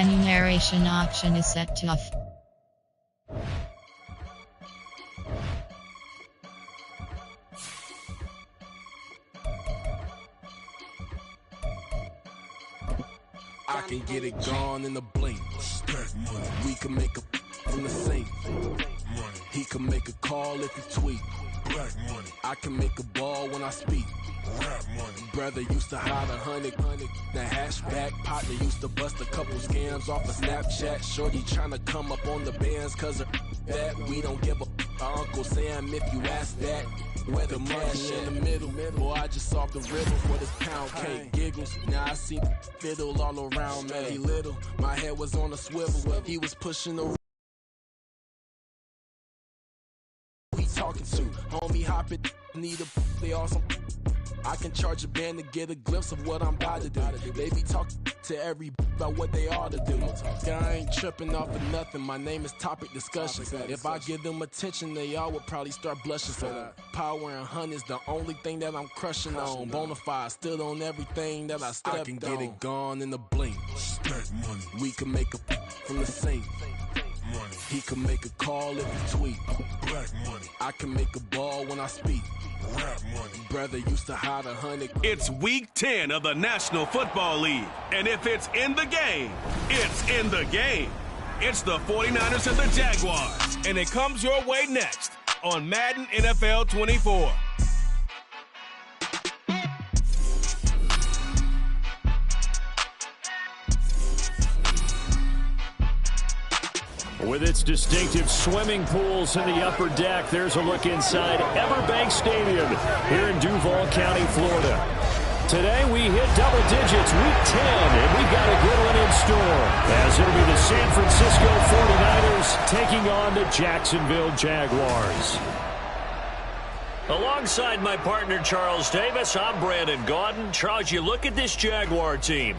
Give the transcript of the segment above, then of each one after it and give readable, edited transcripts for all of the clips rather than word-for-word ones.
Enumeration option is set to off. I can get it gone in a blink. We can make a from the sink. He can make a call if he tweet. I can make a ball when I speak. Brother used to hide 100. The hashback partner used to bust a couple scams off of Snapchat. Shorty tryna come up on the bands cause of that. We don't give a Uncle Sam if you ask that. Where the money in the middle. Boy, I just solved the riddle for this pound cake. Giggles, now I see fiddle all around me. He little, my head was on a swivel. He was pushing the he talking to. Homie hopping, need a they awesome. I can charge a band to get a glimpse of what I'm about to do. They be talking to every about what they ought to do. I ain't tripping off of nothing. My name is Topic Discussion. If I give them attention, they all would probably start blushing. So power and hunt is the only thing that I'm crushing on. Bonafide stood on everything that I stepped on. I can get it gone in a blink. We can make a from the sink. He can make a call if he tweet. I can make a ball when I speak. Brother used to hide 100. It's week 10 of the National Football League. And if it's in the game, it's in the game. It's the 49ers and the Jaguars. And it comes your way next on Madden NFL 24. With its distinctive swimming pools in the upper deck, there's a look inside Everbank Stadium here in Duval County, Florida. Today we hit double digits, week 10, and we've got a good one in store, as it'll be the San Francisco 49ers taking on the Jacksonville Jaguars. Alongside my partner Charles Davis, I'm Brandon Gaudin. Charles, you look at this Jaguar team.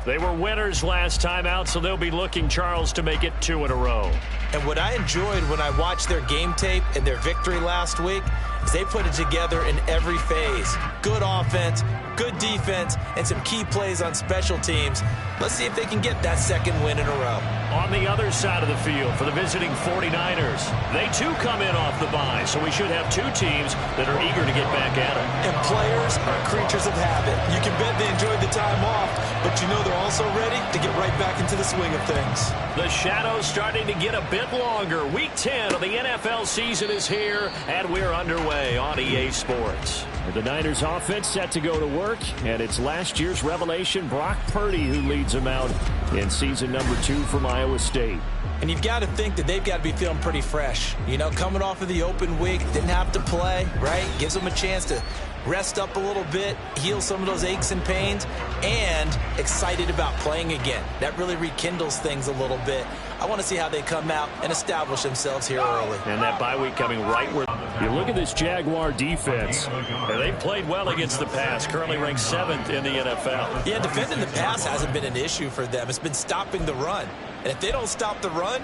They were winners last time out, so they'll be looking, Charles, to make it 2 in a row. And what I enjoyed when I watched their game tape and their victory last week is they put it together in every phase. Good offense, good defense, and some key plays on special teams. Let's see if they can get that second win in a row. On the other side of the field for the visiting 49ers, they too come in off the bye, so we should have two teams that are eager to get back at it. And players are creatures of habit. You can bet they enjoyed the time off, but you know they're also ready to get right back into the swing of things. The shadow's starting to get a bit longer. Week 10 of the NFL season is here, and we're underway on EA Sports. The Niners offense set to go to work, and it's last year's revelation, Brock Purdy, who leads them out in season number 2 from Iowa State. And you've got to think that they've got to be feeling pretty fresh. You know, coming off of the open week, didn't have to play, right? Gives them a chance to rest up a little bit, heal some of those aches and pains, and excited about playing again. That really rekindles things a little bit. I want to see how they come out and establish themselves here early. And that bye week coming right where you look at this Jaguar defense. And they've played well against the pass, currently ranked 7th in the NFL. Yeah, defending the pass hasn't been an issue for them. It's been stopping the run. And if they don't stop the run,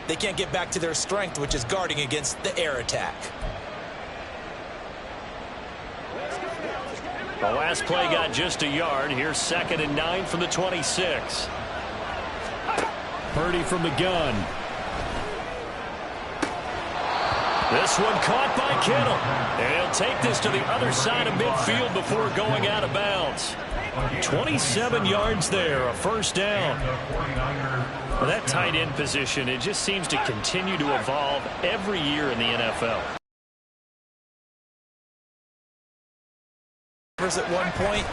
they can't get back to their strength, which is guarding against the air attack. The last play got just a yard. Here's 2nd and 9 from the 26. Purdy from the gun. This one caught by Kittle. And he'll take this to the other side of midfield before going out of bounds. 27 yards there, a first down. Well, that tight end position, it just seems to continue to evolve every year in the NFL. At one point,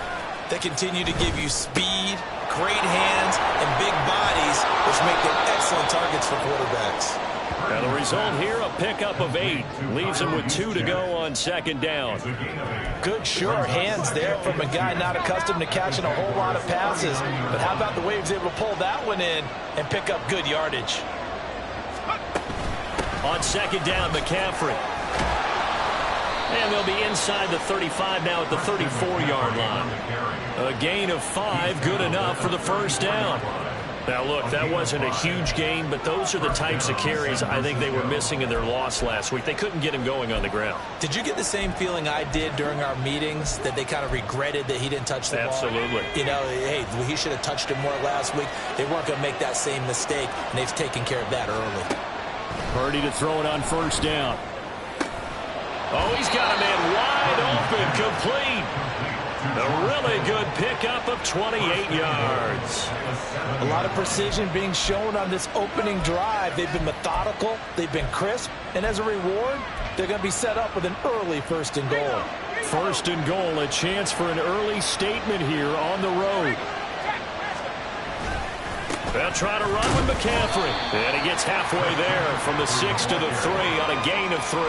they continue to give you speed, great hands, and big bodies, which make them excellent targets for quarterbacks. Now the result here, a pickup of 8. Leaves him with 2 to go on 2nd down. Good, sure hands there from a guy not accustomed to catching a whole lot of passes. But how about the way he was able to pull that one in and pick up good yardage? On 2nd down, McCaffrey. And they'll be inside the 35 now at the 34-yard line. A gain of 5, good enough for the first down. Now, look, that wasn't a huge gain, but those are the types of carries I think they were missing in their loss last week. They couldn't get him going on the ground. Did you get the same feeling I did during our meetings, that they kind of regretted that he didn't touch the ball? Absolutely. You know, hey, he should have touched it more last week. They weren't going to make that same mistake, and they've taken care of that early. Purdy to throw it on first down. Oh, he's got a man wide open, complete. A really good pickup of 28 yards. A lot of precision being shown on this opening drive. They've been methodical, they've been crisp, and as a reward, they're going to be set up with an early 1st and goal. 1st and goal, a chance for an early statement here on the road. They'll try to run with McCaffrey. And he gets halfway there from the 6 to the 3 on a gain of 3.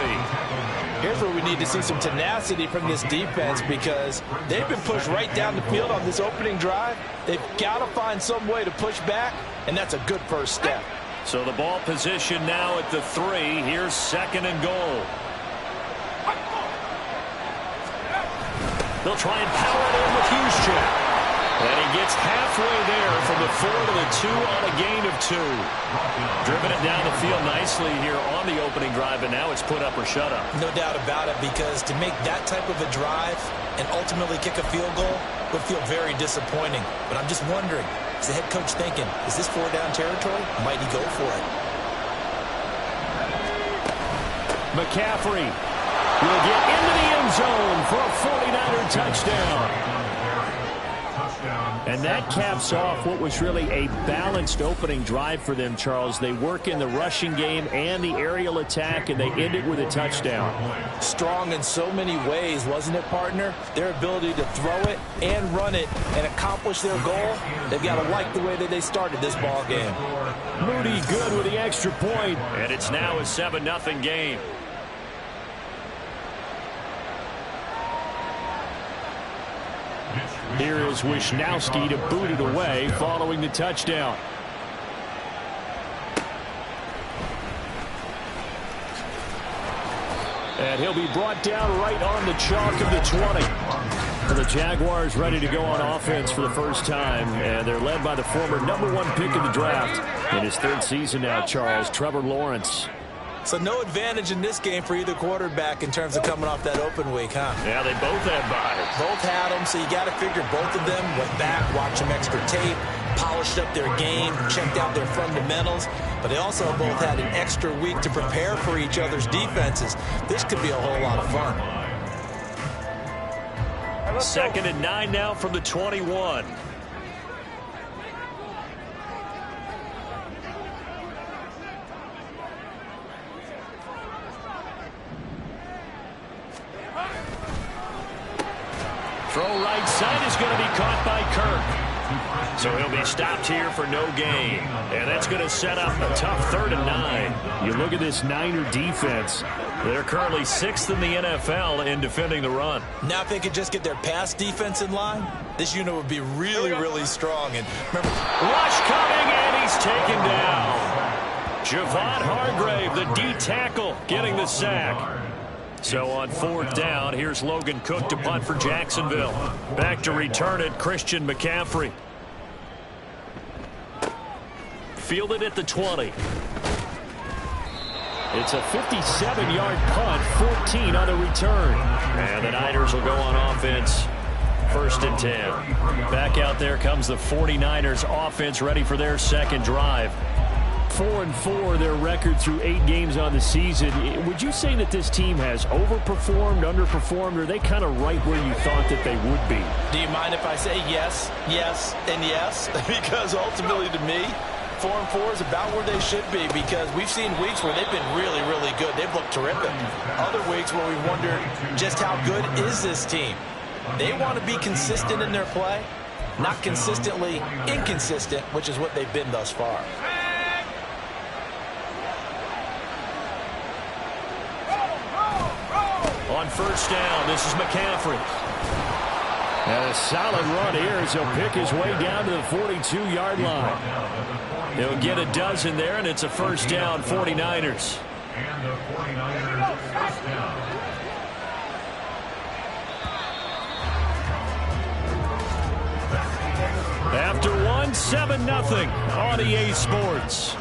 Here's where we need to see some tenacity from this defense, because they've been pushed right down the field on this opening drive. They've got to find some way to push back, and that's a good first step. So the ball position now at the 3. Here's 2nd and goal. They'll try and power it in with Juszczyk. And he gets halfway there from the 4 to the 2 on a gain of 2. Driven it down the field nicely here on the opening drive, and now it's put up or shut up. No doubt about it, because to make that type of a drive and ultimately kick a field goal would feel very disappointing. But I'm just wondering, is the head coach thinking, is this 4-down territory? Might he go for it? McCaffrey will get into the end zone for a 49er touchdown. And that caps off what was really a balanced opening drive for them, Charles. They work in the rushing game and the aerial attack, and they end it with a touchdown. Strong in so many ways, wasn't it, partner? Their ability to throw it and run it and accomplish their goal, they've got to like the way that they started this ball game. Moody good with the extra point, and it's now a 7-0 game. Here is Wisnowski to boot it away following the touchdown. And he'll be brought down right on the chalk of the 20. And the Jaguars ready to go on offense for the first time, and they're led by the former #1 pick in the draft in his 3rd season now, Charles, Trevor Lawrence. So no advantage in this game for either quarterback in terms of coming off that open week, huh? Yeah, they both had byes. Both had them, so you got to figure both of them went back, watched some extra tape, polished up their game, checked out their fundamentals, but they also both had an extra week to prepare for each other's defenses. This could be a whole lot of fun. 2nd and 9 now from the 21. Throw right side is going to be caught by Kirk. So he'll be stopped here for no gain. And that's going to set up a tough 3rd and 9. You look at this Niner defense. They're currently 6th in the NFL in defending the run. Now if they could just get their pass defense in line, this unit would be really, really strong. And remember, rush coming, and he's taken down. Javon Hargrave, the D tackle, getting the sack. So on 4th down, here's Logan Cook to punt for Jacksonville. Back to return it, Christian McCaffrey. Fielded at the 20. It's a 57-yard punt, 14 on the return. And the Niners will go on offense, 1st and 10. Back out there comes the 49ers offense, ready for their 2nd drive. 4-4 their record through 8 games on the season. Would you say that this team has overperformed, underperformed, or are they kind of right where you thought that they would be? Do you mind if I say yes, yes, and yes? Because ultimately to me, 4-4 is about where they should be, because we've seen weeks where they've been really, really good. They've looked terrific. Other weeks where we wondered just how good is this team. They want to be consistent in their play, not consistently inconsistent, which is what they've been thus far. On 1st down, this is McCaffrey. And a solid run here as he'll pick his way down to the 42-yard line. He'll get a dozen there, and it's a 1st down, 49ers. And the 49ers 1st down. After one, 7-0 on EA Sports.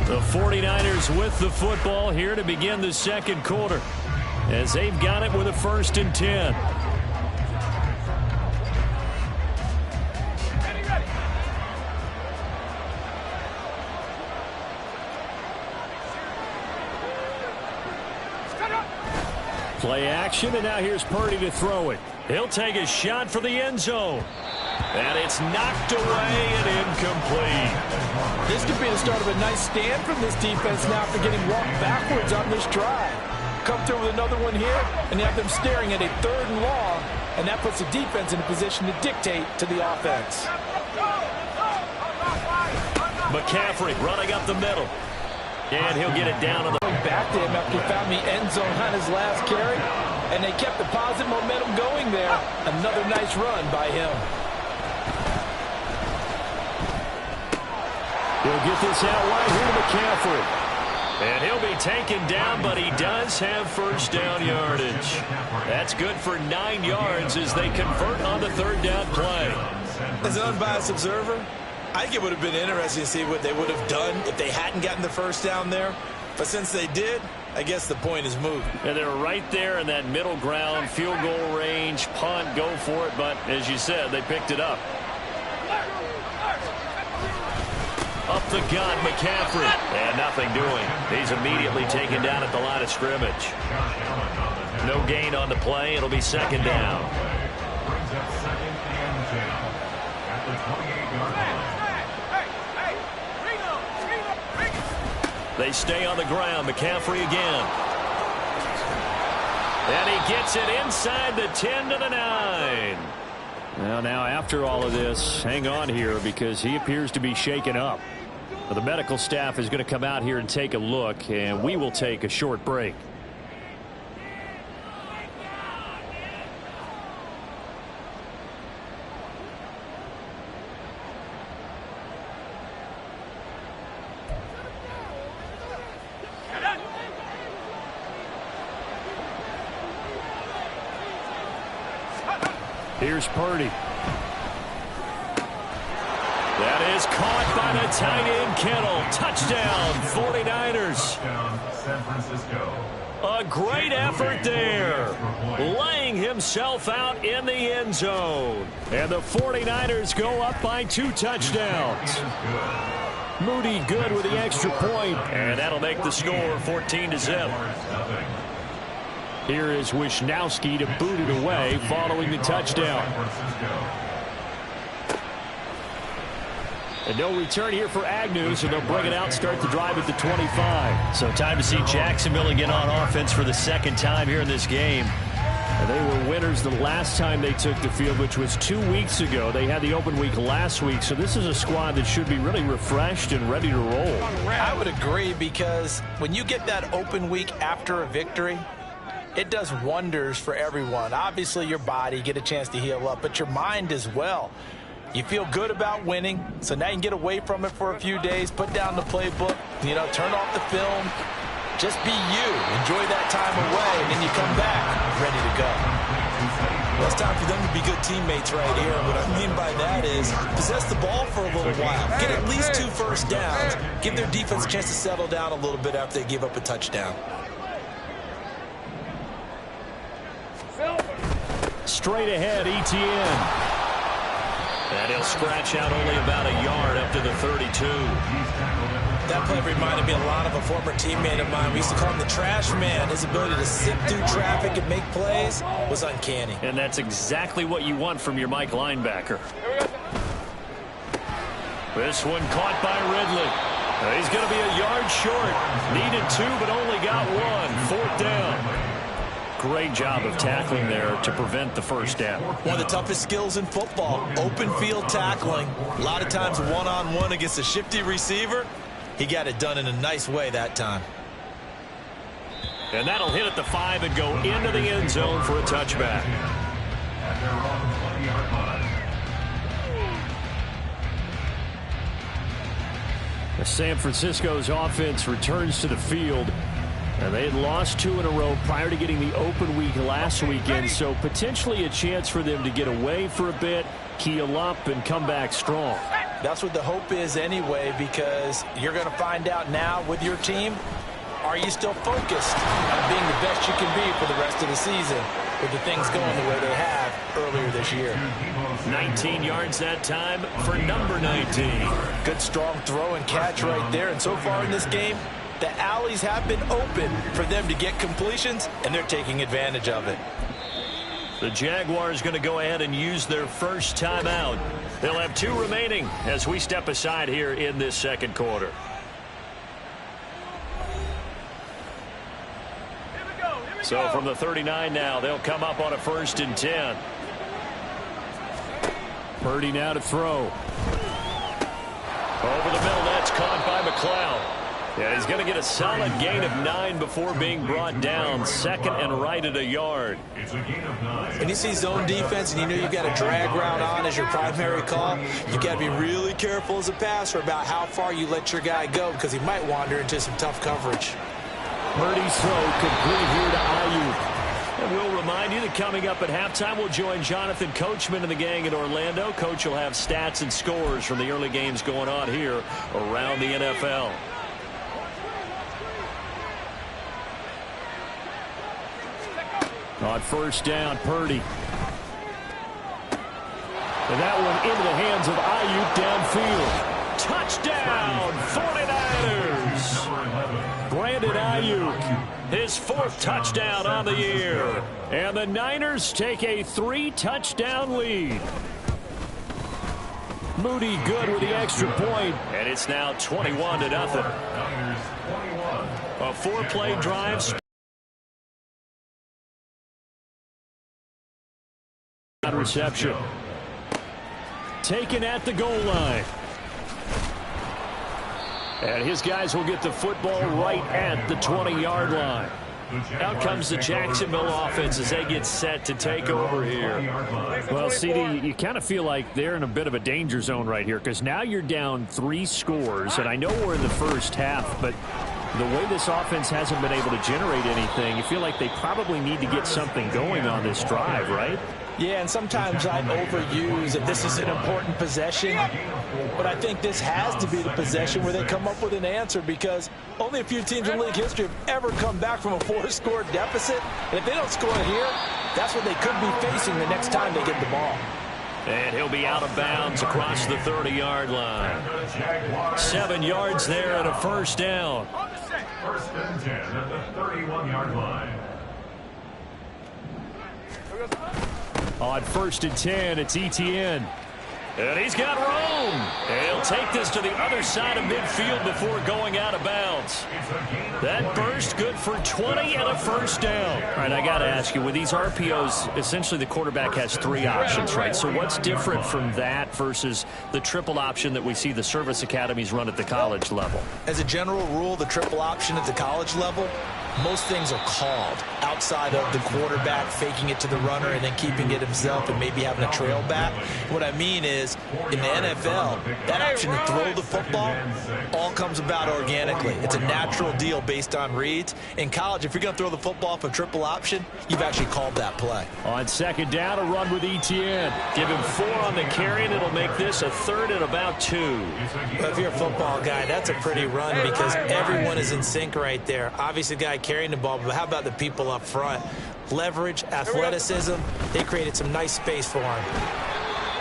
The 49ers with the football here to begin the second quarter, as they've got it with a 1st and 10. Play action, and now here's Purdy to throw it. He'll take a shot for the end zone. And it's knocked away and incomplete. This could be the start of a nice stand from this defense now after getting walked backwards on this drive. Come through with another one here, and you have them staring at a 3rd and long, and that puts the defense in a position to dictate to the offense. McCaffrey running up the middle. And he'll get it down on the back to him after he found the end zone on his last carry, and they kept the positive momentum going there. Another nice run by him. He'll get this out right here to McCaffrey. And he'll be taken down, but he does have 1st down yardage. That's good for 9 yards as they convert on the 3rd down play. As an unbiased observer, I think it would have been interesting to see what they would have done if they hadn't gotten the 1st down there. But since they did, I guess the point is moved. And they're right there in that middle ground, field goal range, punt, go for it. But as you said, they picked it up. Up the gun, McCaffrey. And nothing doing. He's immediately taken down at the line of scrimmage. No gain on the play. It'll be 2nd down. Brings up 2nd and 10 at the 28-yard line. They stay on the ground. McCaffrey again. And he gets it inside the 10 to the 9. Now after all of this, hang on here because he appears to be shaken up. The medical staff is going to come out here and take a look, and we will take a short break. Here's Purdy. That is caught by the tight end Kittle. Touchdown, 49ers. Touchdown, San Francisco. A great effort there. Laying himself out in the end zone. And the 49ers go up by 2 touchdowns. Moody good with the extra point. And that'll make the score 14-0. Here is Wisnowski to boot it away following the touchdown. And no return here for Agnew, so they'll bring it out, start the drive at the 25. So time to see Jacksonville again on offense for the 2nd time here in this game. And they were winners the last time they took the field, which was 2 weeks ago. They had the open week last week, so this is a squad that should be really refreshed and ready to roll. I would agree, because when you get that open week after a victory, it does wonders for everyone. Obviously, your body, get a chance to heal up, but your mind as well. You feel good about winning, so now you can get away from it for a few days, put down the playbook, turn off the film, just be you. Enjoy that time away, and then you come back ready to go. Well, it's time for them to be good teammates right here. What I mean by that is possess the ball for a little while, get at least 2 first downs, give their defense a chance to settle down a little bit after they give up a touchdown. Straight ahead, Etienne. And he'll scratch out only about a yard up to the 32. That play reminded me a lot of a former teammate of mine. We used to call him the trash man. His ability to sit through traffic and make plays was uncanny. And that's exactly what you want from your Mike linebacker. This one caught by Ridley. He's going to be a yard short. Needed 2, but only got 1. 4th down. Great job of tackling there to prevent the first down. One of the toughest skills in football, open field tackling. A lot of times one-on-one against a shifty receiver. He got it done in a nice way that time. And that'll hit at the 5 and go into the end zone for a touchback. At their own 20-yard line. San Francisco's offense returns to the field. And they had lost 2 in a row prior to getting the open week last weekend, so potentially a chance for them to get away for a bit, keel up, and come back strong. That's what the hope is anyway, because you're going to find out now with your team, are you still focused on being the best you can be for the rest of the season with the things going the way they have earlier this year? 19 yards that time for number 19. Good strong throw and catch right there, and so far in this game, the alleys have been open for them to get completions, and they're taking advantage of it. The Jaguars going to go ahead and use their first timeout. They'll have 2 remaining as we step aside here in this second quarter. So from the 39 now, they'll come up on a 1st and 10. Purdy now to throw. Over the middle, that's caught by McLeod. Yeah, he's going to get a solid gain of 9 before being brought down. Second and right at a yard. When you see zone defense and you know you've got a drag route on as your primary call, you've got to be really careful as a passer about how far you let your guy go, because he might wander into some tough coverage. Purdy's throw complete here to Aiyuk. And we'll remind you that coming up at halftime, we'll join Jonathan Coachman and the gang in Orlando. Coach will have stats and scores from the early games going on here around the NFL. On 1st down, Purdy. And that one into the hands of Aiyuk downfield. Touchdown, 49ers! Brandon Aiyuk, his 4th touchdown on the year. And the Niners take a 3-touchdown lead. Moody good with the extra point. And it's now 21-0. A 4-play drive. Reception. Taken at the goal line. And his guys will get the football right at the 20-yard line. Out comes the Jacksonville offense as they get set to take over here. Well, CD, you kind of feel like they're in a bit of a danger zone right here, because now you're down 3 scores, and I know we're in the first half, but the way this offense hasn't been able to generate anything, you feel like they probably need to get something going on this drive, right? Yeah, and sometimes I overuse that this is an important possession, but I think this has to be the possession where they come up with an answer, because only a few teams in league history have ever come back from a 4-score deficit, and if they don't score here, that's what they could be facing the next time they get the ball. And he'll be out of bounds across the 30-yard line. 7 yards there and a 1st down. 1st and 10 at the 31-yard line. On 1st and 10, it's Etienne. And he's got room. And he'll take this to the other side of midfield before going out of bounds. That burst good for 20 and a 1st down. All right, I got to ask you, with these RPOs, essentially the quarterback has 3 options, right? So what's different from that versus the triple option that we see the service academies run at the college level? As a general rule, the triple option at the college level, most things are called outside of the quarterback faking it to the runner and then keeping it himself and maybe having a trail back. What I mean is, in the NFL, that option to throw the football all comes about organically. It's a natural deal based on reads. In college, if you're going to throw the football for triple option, you've actually called that play. On 2nd down, a run with Etienne. Give him 4 on the carry, and it'll make this a 3rd and about 2. But if you're a football guy, that's a pretty run because everyone is in sync right there. Obviously, the guy carrying the ball, but how about the people up front? Leverage, athleticism, they created some nice space for him.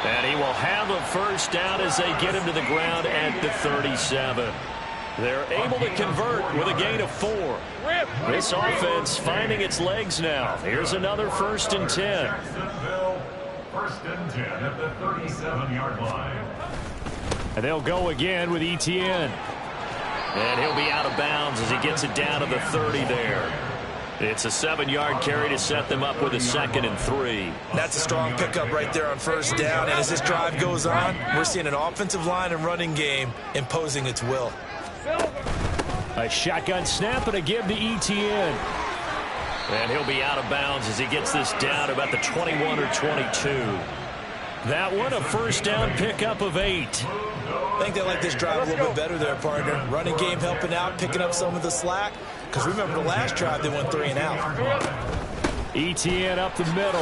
And he will have a 1st down as they get him to the ground at the 37. They're able to convert with a gain of 4. This offense finding its legs now. Here's another 1st and 10. 1st and 10 at the 37-yard line. And they'll go again with Etienne. And he'll be out of bounds as he gets it down to the 30 there. It's a 7-yard carry to set them up with a 2nd and 3. That's a strong pickup right there on 1st down. And as this drive goes on, we're seeing an offensive line and running game imposing its will. A shotgun snap and a give to Etienne. And he'll be out of bounds as he gets this down about the 21 or 22. That one, a 1st down pickup of 8. I think they like this drive a little bit better there, partner. Running game helping out, picking up some of the slack. Because remember, the last drive, they went 3 and out. Etienne up the middle.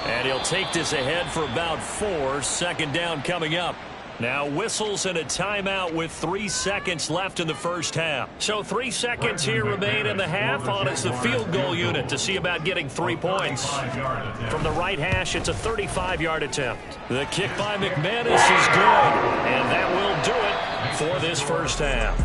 And he'll take this ahead for about 4. Second down coming up. Now whistles and a timeout with 3 seconds left in the first half. So 3 seconds here remain in the half on as the field goal unit to see about getting 3 points. From the right hash, it's a 35-yard attempt. The kick by McManus is good, and that will do it for this first half.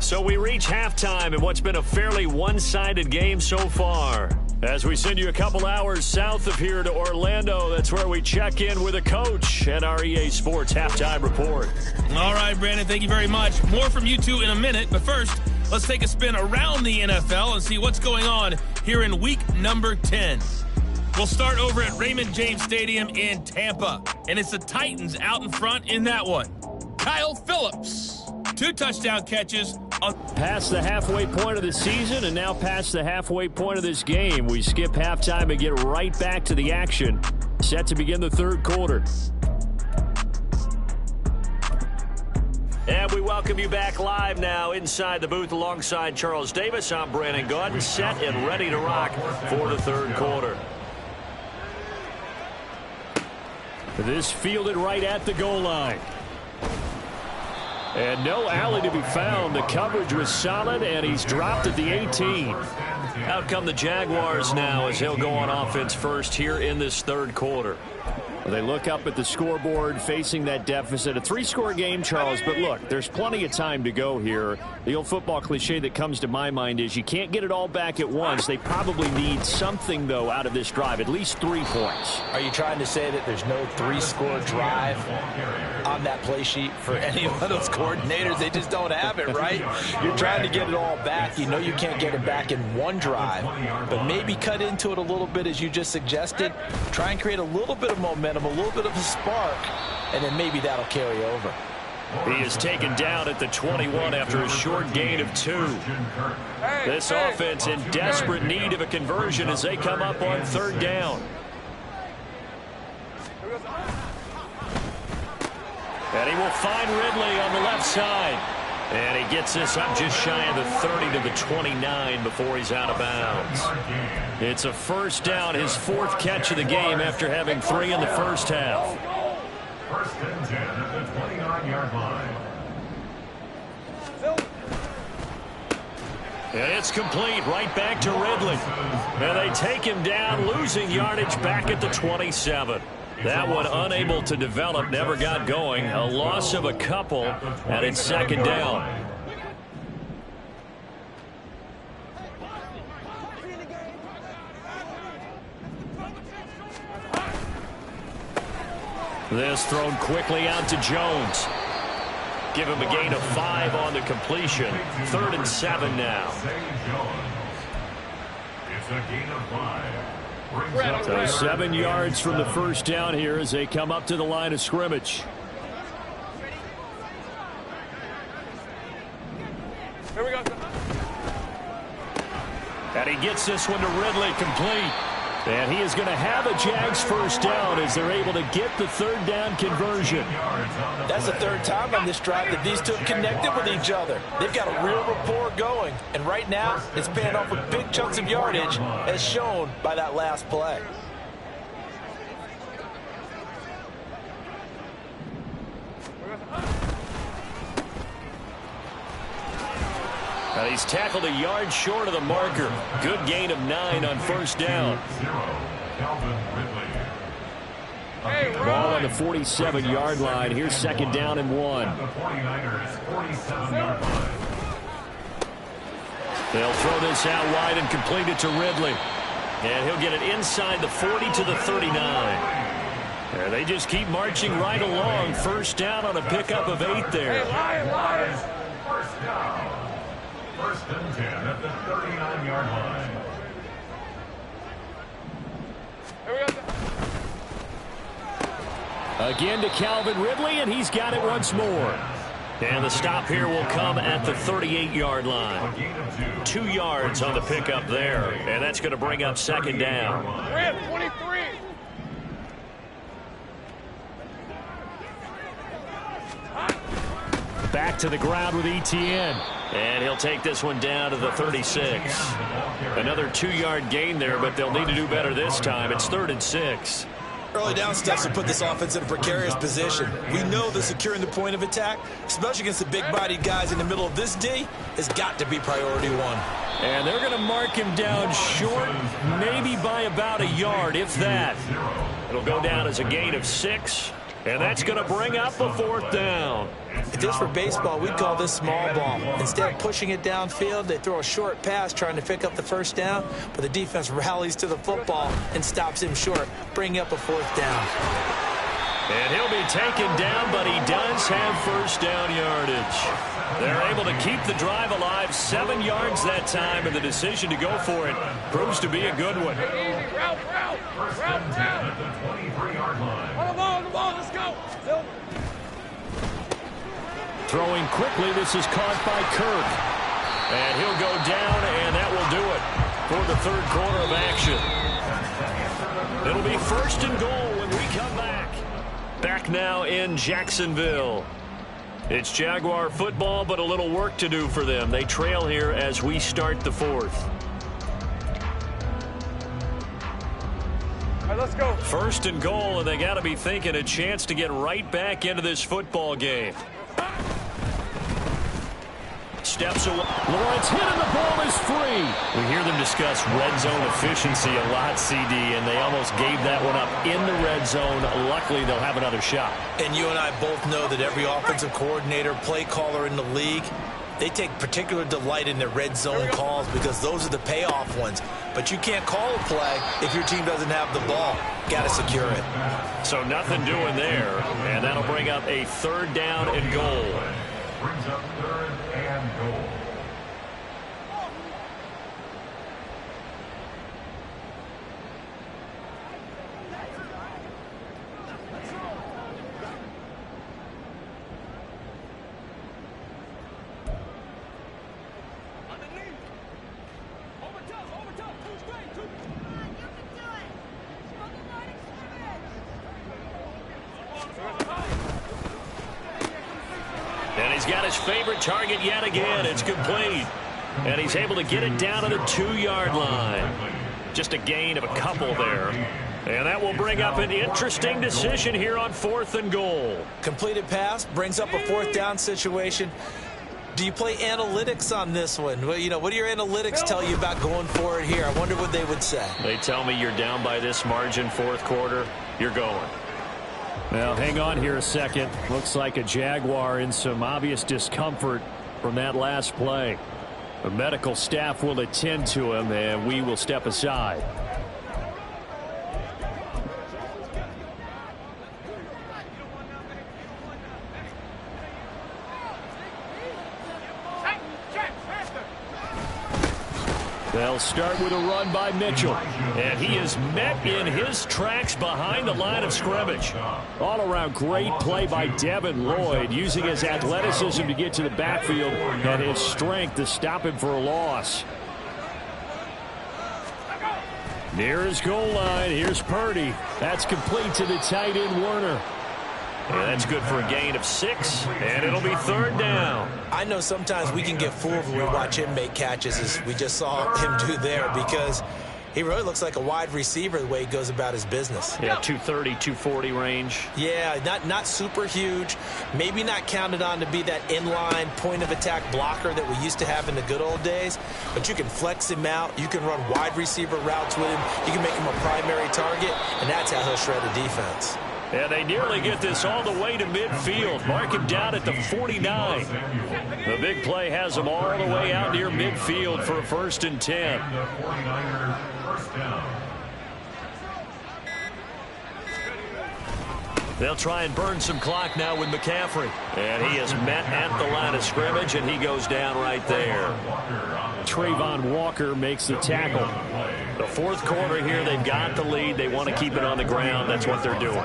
So we reach halftime in what's been a fairly one-sided game so far. As we send you a couple hours south of here to Orlando, that's where we check in with a coach at our EA Sports Halftime Report. All right, Brandon, thank you very much. More from you two in a minute, but first, let's take a spin around the NFL and see what's going on here in week number 10. We'll start over at Raymond James Stadium in Tampa, and it's the Titans out in front in that one. Kyle Phillips, 2 touchdown catches. Past the halfway point of the season and now past the halfway point of this game. We skip halftime and get right back to the action. Set to begin the third quarter. And we welcome you back live now inside the booth alongside Charles Davis. I'm Brandon Gaudin, set and ready to rock for the third quarter. This fielded right at the goal line. And no alley to be found. The coverage was solid, and he's dropped at the 18. Out come the Jaguars now as they'll go on offense first here in this third quarter. They look up at the scoreboard facing that deficit. A 3-score game, Charles, but look, there's plenty of time to go here. The old football cliche that comes to my mind is you can't get it all back at once. They probably need something, though, out of this drive, at least 3 points. Are you trying to say that there's no 3-score drive on that play sheet for any of those coordinators? They just don't have it, right? You're trying to get it all back. You know you can't get it back in one drive, but maybe cut into it a little bit as you just suggested. Try and create a little bit of momentum, a little bit of a spark, and then maybe that'll carry over. He is taken down at the 21 after a short gain of 2. This offense in desperate need of a conversion as they come up on third down. And he will find Ridley on the left side. And he gets this up just shy of the 30 to the 29 before he's out of bounds. It's a first down, his 4th catch of the game after having 3 in the first half. First and 10 at the 29-yard line. And it's complete right back to Ridley. And they take him down, losing yardage back at the 27. That one unable to develop, never got going. A loss of a couple, and it's second down. This thrown quickly out to Jones. Give him a gain of 5 on the completion. 3rd and 7 now. It's a gain of 5. So 7 yards from the first down here as they come up to the line of scrimmage. Here we go. And he gets this one to Ridley complete. And he is going to have a Jags first down as they're able to get the third down conversion. That's the 3rd time on this drive that these two have connected with each other. They've got a real rapport going. And right now, it's paying off with big chunks of yardage as shown by that last play. And he's tackled a yard short of the marker. Good gain of 9 on first down. Ball on the 47-yard line. Here's second down and 1. They'll throw this out wide and complete it to Ridley. And he'll get it inside the 40 to the 39. And they just keep marching right along. First down on a pickup of 8 there. First down. First and 10 at the 39-yard line. Again to Calvin Ridley, and he's got it once more. And the stop here will come at the 38-yard line. 2 yards on the pickup there, and that's going to bring up second down. 23. Back to the ground with Etienne. And he'll take this one down to the 36. Another 2-yard gain there, but they'll need to do better this time. It's 3rd and 6. Early down steps to put this offense in a precarious position. We know that securing the point of attack, especially against the big-bodied guys in the middle of this D, has got to be priority 1. And they're going to mark him down short, maybe by about a yard, if that. It'll go down as a gain of 6, and that's going to bring up a 4th down. If this were baseball, we'd call this small ball. Instead of pushing it downfield, they throw a short pass trying to pick up the 1st down, but the defense rallies to the football and stops him short, bringing up a 4th down. And he'll be taken down, but he does have 1st down yardage. They're able to keep the drive alive, 7 yards that time, and the decision to go for it proves to be a good one. First and 10 at the 23-yard line. On the ball, let's go. Throwing quickly, this is caught by Kirk. And he'll go down, and that will do it for the 3rd quarter of action. It'll be 1st and goal when we come back. Back now in Jacksonville. It's Jaguar football, but a little work to do for them. They trail here as we start the 4th. All right, let's go. 1st and goal, and they got to be thinking a chance to get right back into this football game. Steps away. Lawrence hit and the ball is free. We hear them discuss red zone efficiency a lot, CD, and they almost gave that one up in the red zone. Luckily, they'll have another shot. And you and I both know that every offensive coordinator, play caller in the league, they take particular delight in their red zone calls because those are the payoff ones. But you can't call a play if your team doesn't have the ball. Got to secure it. So nothing doing there, and that'll bring up a 3rd down and goal. Brings up 3rd and goal. And he's got his favorite target yet again. It's complete. And he's able to get it down to the 2-yard line. Just a gain of a couple there. And that will bring up an interesting decision here on 4th and goal. Completed pass brings up a 4th down situation. Do you play analytics on this one? Well, you know, what do your analytics tell you about going for it here? I wonder what they would say. They tell me you're down by this margin 4th quarter. You're going. Now, hang on here a second. Looks like a Jaguar in some obvious discomfort from that last play. The medical staff will attend to him, and we will step aside. They'll start with a run by Mitchell. And he is met in his tracks behind the line of scrimmage. All around great play by Devin Lloyd, using his athleticism to get to the backfield and his strength to stop him for a loss. Near his goal line, here's Purdy. That's complete to the tight end Werner. And that's good for a gain of 6, and it'll be 3rd down. I know sometimes we can get fooled when we watch him make catches, as we just saw him do there, because he really looks like a wide receiver the way he goes about his business. Yeah, 230, 240 range. Yeah, not super huge. Maybe not counted on to be that inline point-of-attack blocker that we used to have in the good old days, but you can flex him out. You can run wide receiver routes with him. You can make him a primary target, and that's how he'll shred a defense. And they nearly get this all the way to midfield. Mark him down at the 49. The big play has them all the way out near midfield for a 1st and 10. The 49ers first down. They'll try and burn some clock now with McCaffrey. And he is met at the line of scrimmage, and he goes down right there. Trayvon Walker makes the tackle. The 4th quarter here, they've got the lead. They want to keep it on the ground. That's what they're doing.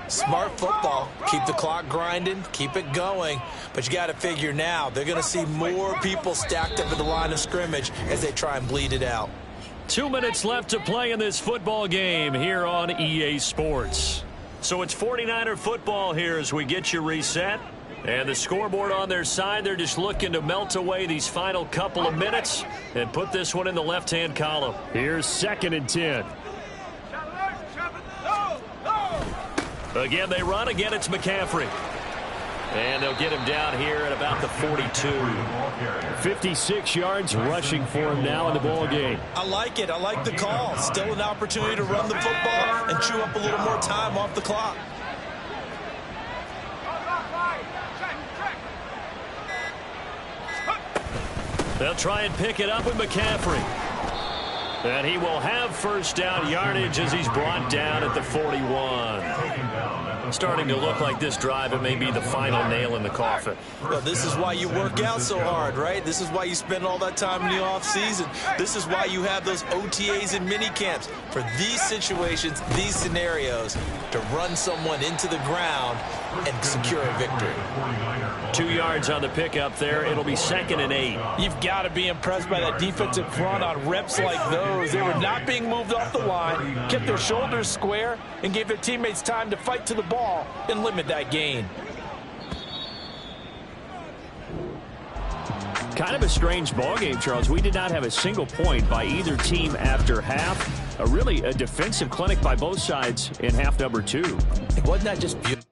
Smart football. Keep the clock grinding. Keep it going. But you got to figure now, they're going to see more people stacked up at the line of scrimmage as they try and bleed it out. 2 minutes left to play in this football game here on EA Sports. So it's 49er football here as we get you reset. And the scoreboard on their side, they're just looking to melt away these final couple of minutes and put this one in the left-hand column. Here's 2nd and 10. Again, they run. Again, it's McCaffrey. And they'll get him down here at about the 42. 56 yards rushing for him now in the ball game. I like it. I like the call. Still an opportunity to run the football and chew up a little more time off the clock. They'll try and pick it up with McCaffrey. And he will have first down yardage as he's brought down at the 41. Starting to look like this drive, it may be the final nail in the coffin. Well, this is why you work out so hard, right? This is why you spend all that time in the offseason. This is why you have those OTAs and mini camps. For these situations, these scenarios, to run someone into the ground and secure a victory. 2 yards on the pickup there. It'll be 2nd and 8. You've got to be impressed by that defensive front on reps like those. They were not being moved off the line, kept their shoulders square, and gave their teammates time to fight to the ball and limit that gain. Kind of a strange ball game, Charles. We did not have a single point by either team after half. Really a defensive clinic by both sides in half number 2. Wasn't that just beautiful?